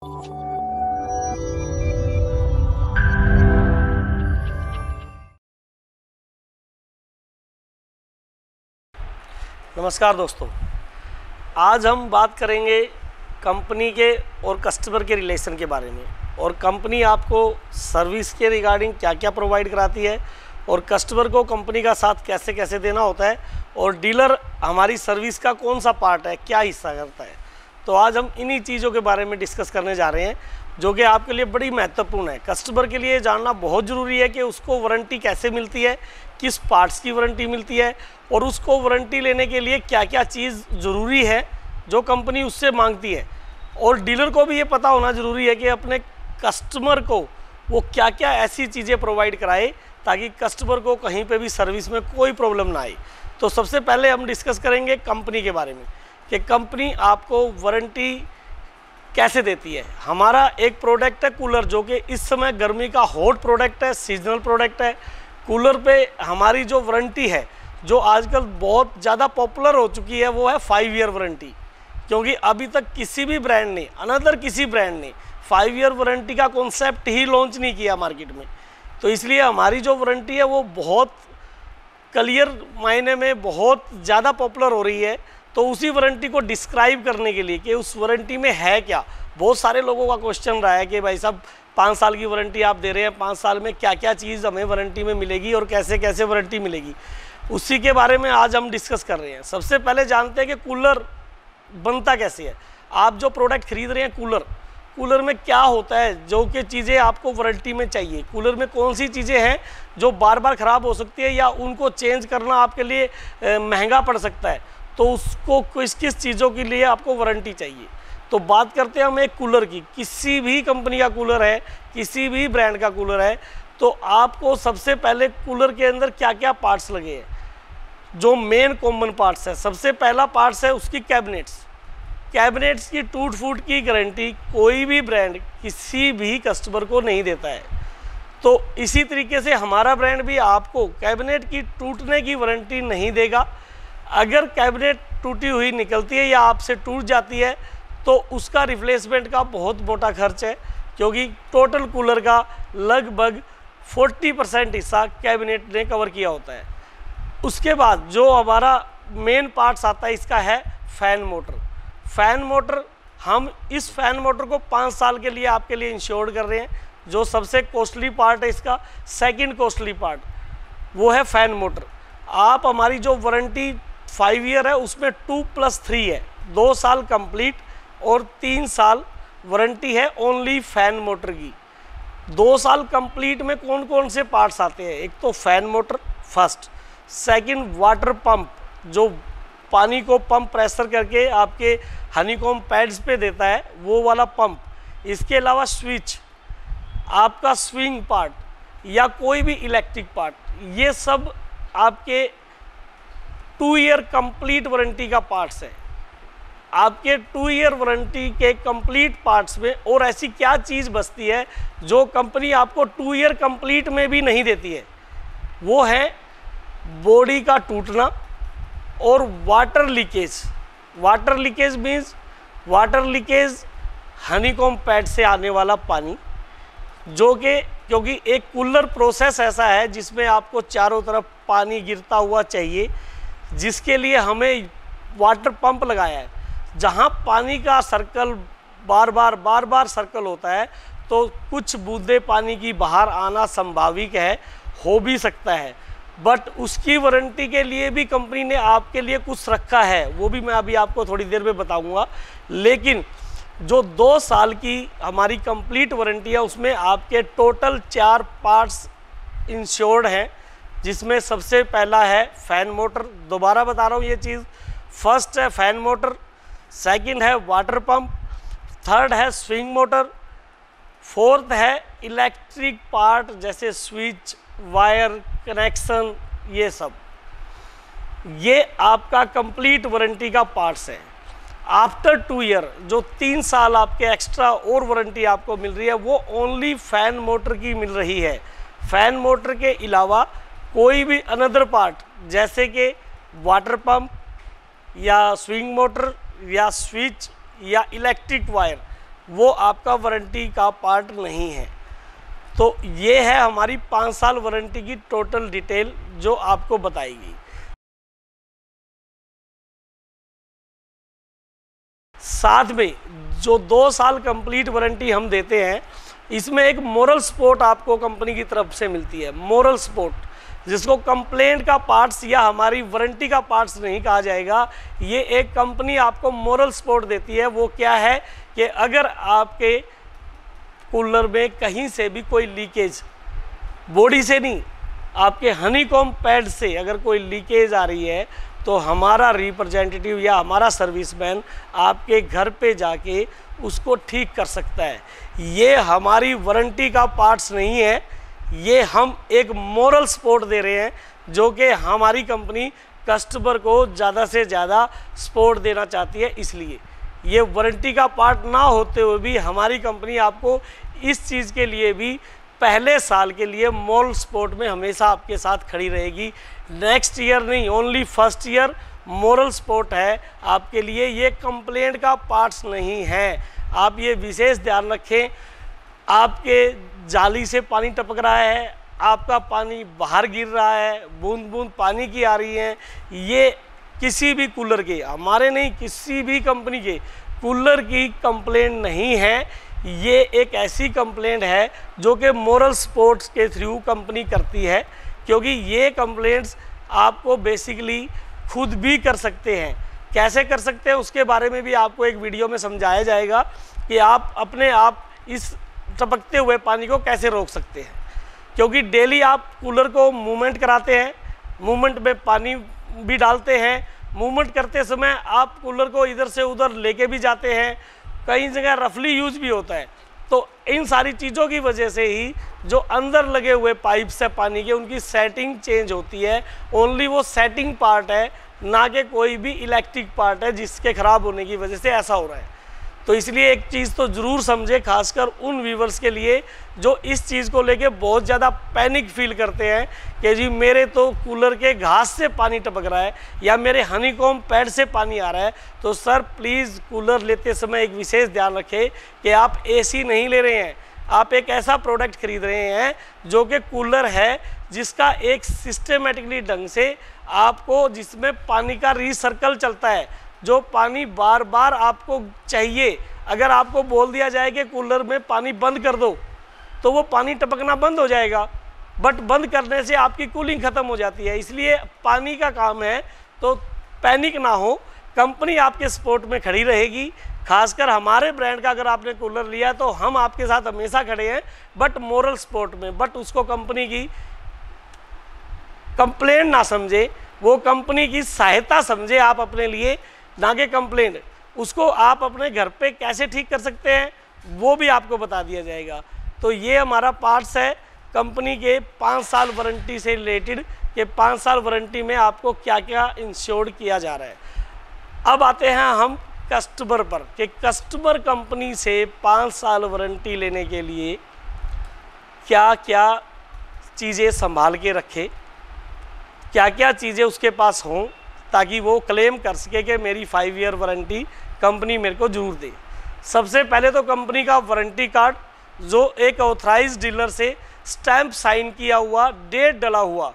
नमस्कार दोस्तों, आज हम बात करेंगे कंपनी के और कस्टमर के रिलेशन के बारे में, और कंपनी आपको सर्विस के रिगार्डिंग क्या क्या प्रोवाइड कराती है और कस्टमर को कंपनी का साथ कैसे कैसे देना होता है, और डीलर हमारी सर्विस का कौन सा पार्ट है, क्या हिस्सा करता है। तो आज हम इन्हीं चीज़ों के बारे में डिस्कस करने जा रहे हैं जो कि आपके लिए बड़ी महत्वपूर्ण है। कस्टमर के लिए जानना बहुत ज़रूरी है कि उसको वारंटी कैसे मिलती है, किस पार्ट्स की वारंटी मिलती है, और उसको वारंटी लेने के लिए क्या क्या चीज़ ज़रूरी है जो कंपनी उससे मांगती है। और डीलर को भी ये पता होना ज़रूरी है कि अपने कस्टमर को वो क्या क्या ऐसी चीज़ें प्रोवाइड कराए ताकि कस्टमर को कहीं पे भी सर्विस में कोई प्रॉब्लम ना आए। तो सबसे पहले हम डिस्कस करेंगे कंपनी के बारे में कि कंपनी आपको वारंटी कैसे देती है। हमारा एक प्रोडक्ट है कूलर, जो कि इस समय गर्मी का हॉट प्रोडक्ट है, सीजनल प्रोडक्ट है। कूलर पे हमारी जो वारंटी है, जो आजकल बहुत ज़्यादा पॉपुलर हो चुकी है, वो है 5 ईयर वारंटी। क्योंकि अभी तक किसी भी ब्रांड ने, किसी ब्रांड ने 5 ईयर वारंटी का कॉन्सेप्ट ही लॉन्च नहीं किया मार्केट में। तो इसलिए हमारी जो वारंटी है वो बहुत क्लियर मायने में बहुत ज़्यादा पॉपुलर हो रही है। तो उसी वारंटी को डिस्क्राइब करने के लिए कि उस वारंटी में है क्या, बहुत सारे लोगों का क्वेश्चन रहा है कि भाई साहब 5 साल की वारंटी आप दे रहे हैं, 5 साल में क्या क्या चीज़ हमें वारंटी में मिलेगी और कैसे कैसे वारंटी मिलेगी, उसी के बारे में आज हम डिस्कस कर रहे हैं। सबसे पहले जानते हैं कि कूलर बनता कैसे है। आप जो प्रोडक्ट खरीद रहे हैं कूलर में क्या होता है, जो कि चीज़ें आपको वारंटी में चाहिए। कूलर में कौन सी चीज़ें हैं जो बार बार ख़राब हो सकती है या उनको चेंज करना आपके लिए महंगा पड़ सकता है, तो उसको किस किस चीज़ों के लिए आपको वारंटी चाहिए। तो बात करते हैं हम एक कूलर की। किसी भी कंपनी का कूलर है, किसी भी ब्रांड का कूलर है, तो आपको सबसे पहले कूलर के अंदर क्या क्या पार्ट्स लगे हैं, जो मेन कॉमन पार्ट्स है। सबसे पहला पार्ट्स है उसकी कैबिनेट्स की टूट फूट की गारंटी कोई भी ब्रांड किसी भी कस्टमर को नहीं देता है। तो इसी तरीके से हमारा ब्रांड भी आपको कैबिनेट की टूटने की वारंटी नहीं देगा। अगर कैबिनेट टूटी हुई निकलती है या आपसे टूट जाती है तो उसका रिप्लेसमेंट का बहुत मोटा खर्च है, क्योंकि टोटल कूलर का लगभग 40% हिस्सा कैबिनेट ने कवर किया होता है। उसके बाद जो हमारा मेन पार्ट्स आता है इसका है फ़ैन मोटर। हम इस फ़ैन मोटर को 5 साल के लिए आपके लिए इंश्योर्ड कर रहे हैं। जो सबसे कॉस्टली पार्ट है इसका, सेकंड कॉस्टली पार्ट, वो है फ़ैन मोटर। आप हमारी जो वारंटी 5 ईयर है उसमें 2+3 है, 2 साल कंप्लीट और 3 साल वारंटी है ओनली फ़ैन मोटर की। 2 साल कंप्लीट में कौन कौन से पार्ट्स आते हैं, एक तो fan motor first, second water pump जो पानी को पंप प्रेशर करके आपके हनीकॉम पैड्स पे देता है, वो वाला पंप। इसके अलावा स्विच, आपका स्विंग पार्ट या कोई भी इलेक्ट्रिक पार्ट, ये सब आपके 2 ईयर कंप्लीट वारंटी का पार्ट्स है। आपके 2 ईयर वारंटी के कंप्लीट पार्ट्स में और ऐसी क्या चीज़ बचती है जो कंपनी आपको 2 ईयर कंप्लीट में भी नहीं देती है, वो है बॉडी का टूटना और water leakage means water leakage honeycomb pad से आने वाला पानी, जो कि क्योंकि एक कूलर प्रोसेस ऐसा है जिसमें आपको चारों तरफ पानी गिरता हुआ चाहिए, जिसके लिए हमें वाटर पंप लगाया है। जहां पानी का सर्कल बार बार सर्कल होता है तो कुछ बूंदे पानी की बाहर आना संभाविक है, हो भी सकता है, बट उसकी वारंटी के लिए भी कंपनी ने आपके लिए कुछ रखा है, वो भी मैं अभी आपको थोड़ी देर में बताऊंगा। लेकिन जो 2 साल की हमारी कंप्लीट वारंटी है उसमें आपके टोटल 4 पार्ट्स इंश्योर्ड हैं, जिसमें सबसे पहला है फ़ैन मोटर। दोबारा बता रहा हूँ ये चीज़, फर्स्ट है फ़ैन मोटर, सेकंड है वाटर पंप, थर्ड है स्विंग मोटर, फोर्थ है इलेक्ट्रिक पार्ट जैसे स्विच, वायर, कनेक्शन, ये सब। ये आपका कंप्लीट वारंटी का पार्ट्स है। आफ्टर 2 ईयर जो 3 साल आपके एक्स्ट्रा और वारंटी आपको मिल रही है वो ओनली फ़ैन मोटर की मिल रही है। फ़ैन मोटर के अलावा कोई भी अनदर पार्ट जैसे कि वाटर पंप या स्विंग मोटर या स्विच या इलेक्ट्रिक वायर, वो आपका वारंटी का पार्ट नहीं है। तो ये है हमारी 5 साल वारंटी की टोटल डिटेल जो आपको बताएगी। साथ में जो 2 साल कंप्लीट वारंटी हम देते हैं, इसमें एक मोरल सपोर्ट आपको कंपनी की तरफ से मिलती है। मोरल सपोर्ट, जिसको कंप्लेंट का पार्ट्स या हमारी वारंटी का पार्ट्स नहीं कहा जाएगा, ये एक कंपनी आपको मोरल सपोर्ट देती है। वो क्या है कि अगर आपके कूलर में कहीं से भी कोई लीकेज, बॉडी से नहीं, आपके हनीकॉम्ब पैड से अगर कोई लीकेज आ रही है, तो हमारा रिप्रेजेंटेटिव या हमारा सर्विसमैन आपके घर पे जाके उसको ठीक कर सकता है। ये हमारी वारंटी का पार्ट्स नहीं है, ये हम एक मोरल सपोर्ट दे रहे हैं, जो कि हमारी कंपनी कस्टमर को ज़्यादा से ज़्यादा सपोर्ट देना चाहती है। इसलिए ये वारंटी का पार्ट ना होते हुए भी हमारी कंपनी आपको इस चीज़ के लिए भी पहले साल के लिए मोरल सपोर्ट में हमेशा आपके साथ खड़ी रहेगी। नेक्स्ट ईयर नहीं, only first year moral support है आपके लिए। ये कंप्लेंट का पार्ट्स नहीं है, आप ये विशेष ध्यान रखें। आपके जाली से पानी टपक रहा है, आपका पानी बाहर गिर रहा है, बूंद बूंद पानी की आ रही है, ये किसी भी कूलर के, हमारे नहीं किसी भी कंपनी के कूलर की कंप्लेंट नहीं है। ये एक ऐसी कंप्लेंट है जो कि मोरल सपोर्ट्स के थ्रू कंपनी करती है, क्योंकि ये कंप्लेंट्स आपको बेसिकली खुद भी कर सकते हैं। कैसे कर सकते हैं उसके बारे में भी आपको एक वीडियो में समझाया जाएगा कि आप अपने आप इस टपकते हुए पानी को कैसे रोक सकते हैं। क्योंकि डेली आप कूलर को मूवमेंट कराते हैं, मूवमेंट में पानी भी डालते हैं, मूवमेंट करते समय आप कूलर को इधर से उधर लेके भी जाते हैं, कई जगह रफली यूज भी होता है। तो इन सारी चीज़ों की वजह से ही जो अंदर लगे हुए पाइप्स है पानी के, उनकी सेटिंग चेंज होती है। ओनली वो सेटिंग पार्ट है, ना कि कोई भी इलेक्ट्रिक पार्ट है जिसके ख़राब होने की वजह से ऐसा हो रहा है। तो इसलिए एक चीज़ तो ज़रूर समझे, खासकर उन व्यूवर्स के लिए जो इस चीज़ को लेके बहुत ज़्यादा पैनिक फील करते हैं कि जी मेरे तो कूलर के घास से पानी टपक रहा है या मेरे हनीकॉम्ब पैड से पानी आ रहा है। तो सर प्लीज़ कूलर लेते समय एक विशेष ध्यान रखें कि आप एसी नहीं ले रहे हैं, आप एक ऐसा प्रोडक्ट खरीद रहे हैं जो कि कूलर है जिसका एक सिस्टमेटिकली ढंग से आपको, जिसमें पानी का रिसर्कल चलता है, जो पानी बार बार आपको चाहिए। अगर आपको बोल दिया जाए कि कूलर में पानी बंद कर दो, तो वो पानी टपकना बंद हो जाएगा, बट बंद करने से आपकी कूलिंग ख़त्म हो जाती है। इसलिए पानी का काम है, तो पैनिक ना हो, कंपनी आपके सपोर्ट में खड़ी रहेगी। खासकर हमारे ब्रांड का अगर आपने कूलर लिया तो हम आपके साथ हमेशा खड़े हैं, बट मोरल सपोर्ट में। बट उसको कंपनी की कंप्लेंट ना समझे, वो कंपनी की सहायता समझे आप अपने लिए, ना कि कंप्लेंट। उसको आप अपने घर पे कैसे ठीक कर सकते हैं वो भी आपको बता दिया जाएगा। तो ये हमारा पार्ट्स है कंपनी के 5 साल वारंटी से रिलेटेड, कि 5 साल वारंटी में आपको क्या क्या इंश्योर्ड किया जा रहा है। अब आते हैं हम कस्टमर पर, कि कस्टमर कंपनी से 5 साल वारंटी लेने के लिए क्या क्या चीज़ें संभाल के रखे, क्या क्या चीज़ें उसके पास हों, ताकि वो क्लेम कर सके कि मेरी 5 ईयर वारंटी कंपनी मेरे को जरूर दे। सबसे पहले तो कंपनी का वारंटी कार्ड, जो एक ऑथराइज्ड डीलर से स्टैंप साइन किया हुआ, डेट डला हुआ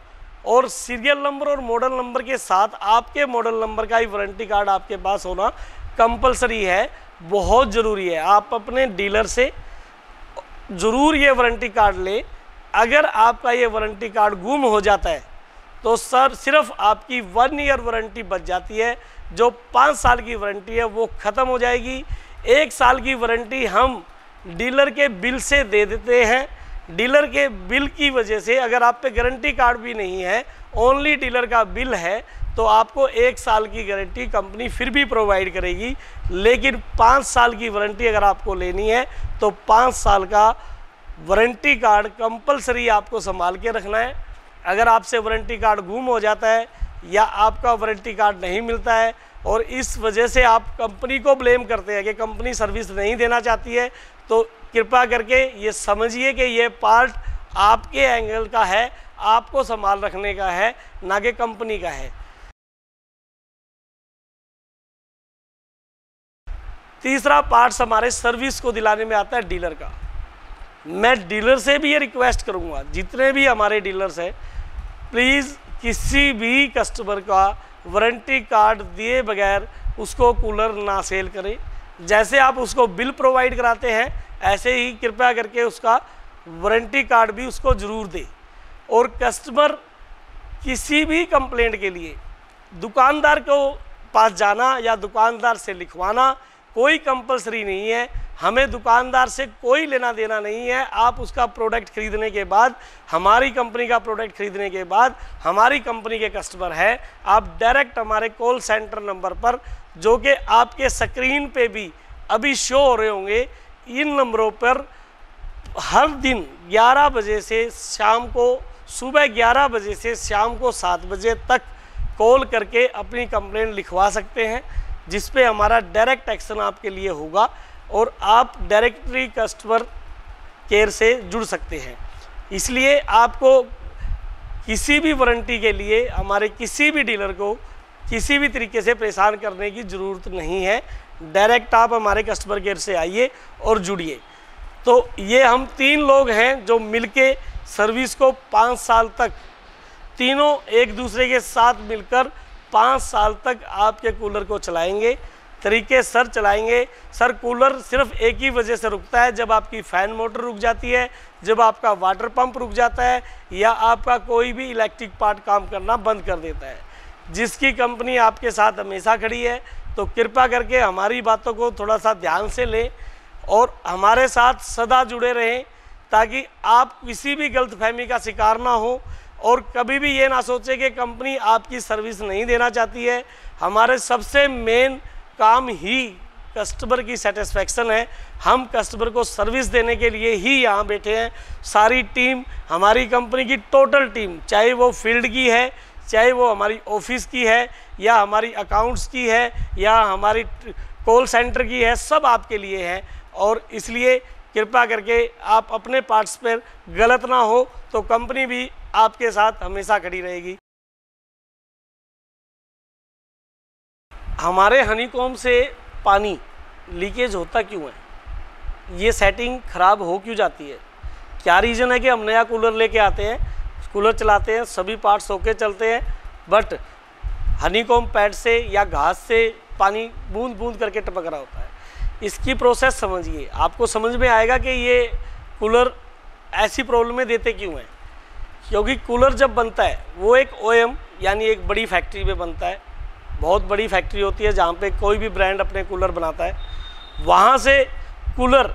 और सीरियल नंबर और मॉडल नंबर के साथ आपके मॉडल नंबर का ही वारंटी कार्ड आपके पास होना कंपलसरी है, बहुत ज़रूरी है। आप अपने डीलर से ज़रूर ये वारंटी कार्ड लें। अगर आपका ये वारंटी कार्ड गुम हो जाता है तो सर सिर्फ आपकी 1 ईयर वारंटी बच जाती है, जो 5 साल की वारंटी है वो ख़त्म हो जाएगी। 1 साल की वारंटी हम डीलर के बिल से दे देते हैं। डीलर के बिल की वजह से, अगर आप पे गारंटी कार्ड भी नहीं है, ओनली डीलर का बिल है, तो आपको 1 साल की गारंटी कंपनी फिर भी प्रोवाइड करेगी। लेकिन 5 साल की वारंटी अगर आपको लेनी है तो 5 साल का वारंटी कार्ड कंपलसरी आपको संभाल के रखना है। अगर आपसे वारंटी कार्ड गुम हो जाता है या आपका वारंटी कार्ड नहीं मिलता है और इस वजह से आप कंपनी को ब्लेम करते हैं कि कंपनी सर्विस नहीं देना चाहती है, तो कृपया करके ये समझिए कि ये पार्ट आपके एंगल का है, आपको संभाल रखने का है, ना कि कंपनी का है। तीसरा पार्ट्स हमारे सर्विस को दिलाने में आता है डीलर का। मैं डीलर से भी ये रिक्वेस्ट करूँगा, जितने भी हमारे डीलर्स हैं, प्लीज़ किसी भी कस्टमर का वारंटी कार्ड दिए बगैर उसको कूलर ना सेल करें। जैसे आप उसको बिल प्रोवाइड कराते हैं, ऐसे ही कृपया करके उसका वारंटी कार्ड भी उसको ज़रूर दें। और कस्टमर किसी भी कंप्लेंट के लिए दुकानदार को पास जाना या दुकानदार से लिखवाना कोई कंपलसरी नहीं है। हमें दुकानदार से कोई लेना देना नहीं है। आप उसका प्रोडक्ट खरीदने के बाद, हमारी कंपनी का प्रोडक्ट खरीदने के बाद हमारी कंपनी के कस्टमर है, आप डायरेक्ट हमारे कॉल सेंटर नंबर पर, जो कि आपके स्क्रीन पे भी अभी शो हो रहे होंगे, इन नंबरों पर हर दिन 11 बजे से शाम को, सुबह 11 बजे से शाम को 7 बजे तक कॉल करके अपनी कंप्लेंट लिखवा सकते हैं, जिस पे हमारा डायरेक्ट एक्शन आपके लिए होगा और आप डायरेक्टली कस्टमर केयर से जुड़ सकते हैं। इसलिए आपको किसी भी वारंटी के लिए हमारे किसी भी डीलर को किसी भी तरीके से परेशान करने की ज़रूरत नहीं है। डायरेक्ट आप हमारे कस्टमर केयर से आइए और जुड़िए। तो ये हम 3 लोग हैं जो मिलके सर्विस को 5 साल तक, तीनों एक दूसरे के साथ मिलकर 5 साल तक आपके कूलर को चलाएंगे, तरीके सर चलाएंगे। सर कूलर सिर्फ एक ही वजह से रुकता है, जब आपकी फ़ैन मोटर रुक जाती है, जब आपका वाटर पंप रुक जाता है, या आपका कोई भी इलेक्ट्रिक पार्ट काम करना बंद कर देता है। जिसकी कंपनी आपके साथ हमेशा खड़ी है, तो कृपया करके हमारी बातों को थोड़ा सा ध्यान से लें और हमारे साथ सदा जुड़े रहें, ताकि आप किसी भी गलतफहमी का शिकार ना हो और कभी भी ये ना सोचें कि कंपनी आपकी सर्विस नहीं देना चाहती है। हमारे सबसे मेन काम ही कस्टमर की सेटिस्फेक्शन है। हम कस्टमर को सर्विस देने के लिए ही यहाँ बैठे हैं। सारी टीम, हमारी कंपनी की टोटल टीम, चाहे वो फील्ड की है, चाहे वो हमारी ऑफिस की है, या हमारी अकाउंट्स की है, या हमारी कॉल सेंटर की है, सब आपके लिए है। और इसलिए कृपया करके आप अपने पार्ट्स पर गलत ना हो, तो कंपनी भी आपके साथ हमेशा खड़ी रहेगी। हमारे हनीकॉम्ब से पानी लीकेज होता क्यों है? ये सेटिंग ख़राब हो क्यों जाती है? क्या रीज़न है कि हम नया कूलर लेके आते हैं, कूलर चलाते हैं, सभी पार्ट्स होके चलते हैं, बट हनीकॉम्ब पैड से या घास से पानी बूंद बूंद करके टपक रहा होता है। इसकी प्रोसेस समझिए, आपको समझ में आएगा कि ये कूलर ऐसी प्रॉब्लमें देते क्यों हैं। क्योंकि कूलर जब बनता है वो एक OEM यानी एक बड़ी फैक्ट्री में बनता है। बहुत बड़ी फैक्ट्री होती है जहाँ पे कोई भी ब्रांड अपने कूलर बनाता है। वहाँ से कूलर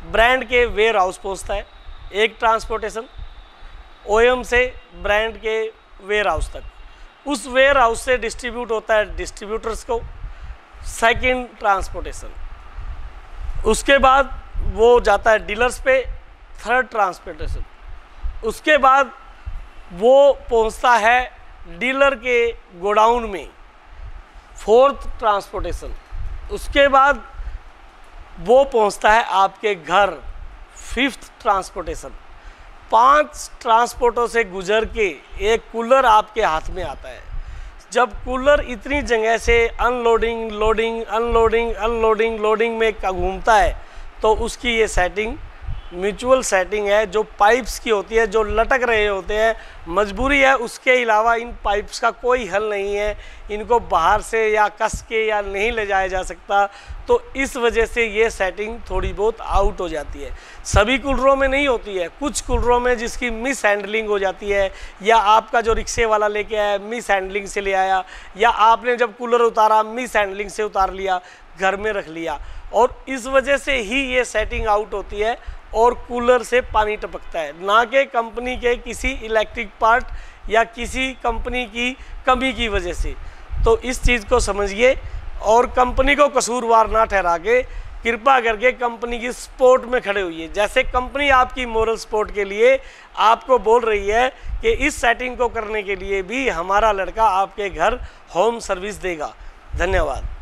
ब्रांड के वेयर हाउस पहुँचता है, एक ट्रांसपोर्टेशन OEM से ब्रांड के वेयर हाउस तक, उस वेयर हाउस से डिस्ट्रीब्यूट होता है डिस्ट्रीब्यूटर्स को, सेकंड ट्रांसपोर्टेशन, उसके बाद वो जाता है डीलर्स पे, थर्ड ट्रांसपोर्टेशन, उसके बाद वो पहुंचता है डीलर के गोडाउन में, फोर्थ ट्रांसपोर्टेशन, उसके बाद वो पहुंचता है आपके घर, फिफ्थ ट्रांसपोर्टेशन। 5 ट्रांसपोर्टों से गुजर के एक कूलर आपके हाथ में आता है। जब कूलर इतनी जगह से unloading loading unloading unloading loading में घूमता है, तो उसकी ये सेटिंग म्यूचुअल सेटिंग है, जो पाइप्स की होती है, जो लटक रहे होते हैं, मजबूरी है। उसके अलावा इन पाइप्स का कोई हल नहीं है, इनको बाहर से या कस के या नहीं ले जाया जा सकता। तो इस वजह से ये सेटिंग थोड़ी बहुत आउट हो जाती है। सभी कूलरों में नहीं होती है, कुछ कूलरों में जिसकी मिस हैंडलिंग हो जाती है, या आपका जो रिक्शे वाला लेके आया मिस हैंडलिंग से ले आया, या आपने जब कूलर उतारा मिस हैंडलिंग से उतार लिया, घर में रख लिया, और इस वजह से ही ये सेटिंग आउट होती है और कूलर से पानी टपकता है, ना कि कंपनी के किसी इलेक्ट्रिक पार्ट या किसी कंपनी की कमी की वजह से। तो इस चीज़ को समझिए और कंपनी को कसूरवार ना ठहरा के कृपया करके कंपनी की सपोर्ट में खड़े होइए। जैसे कंपनी आपकी मोरल सपोर्ट के लिए आपको बोल रही है कि इस सेटिंग को करने के लिए भी हमारा लड़का आपके घर होम सर्विस देगा। धन्यवाद।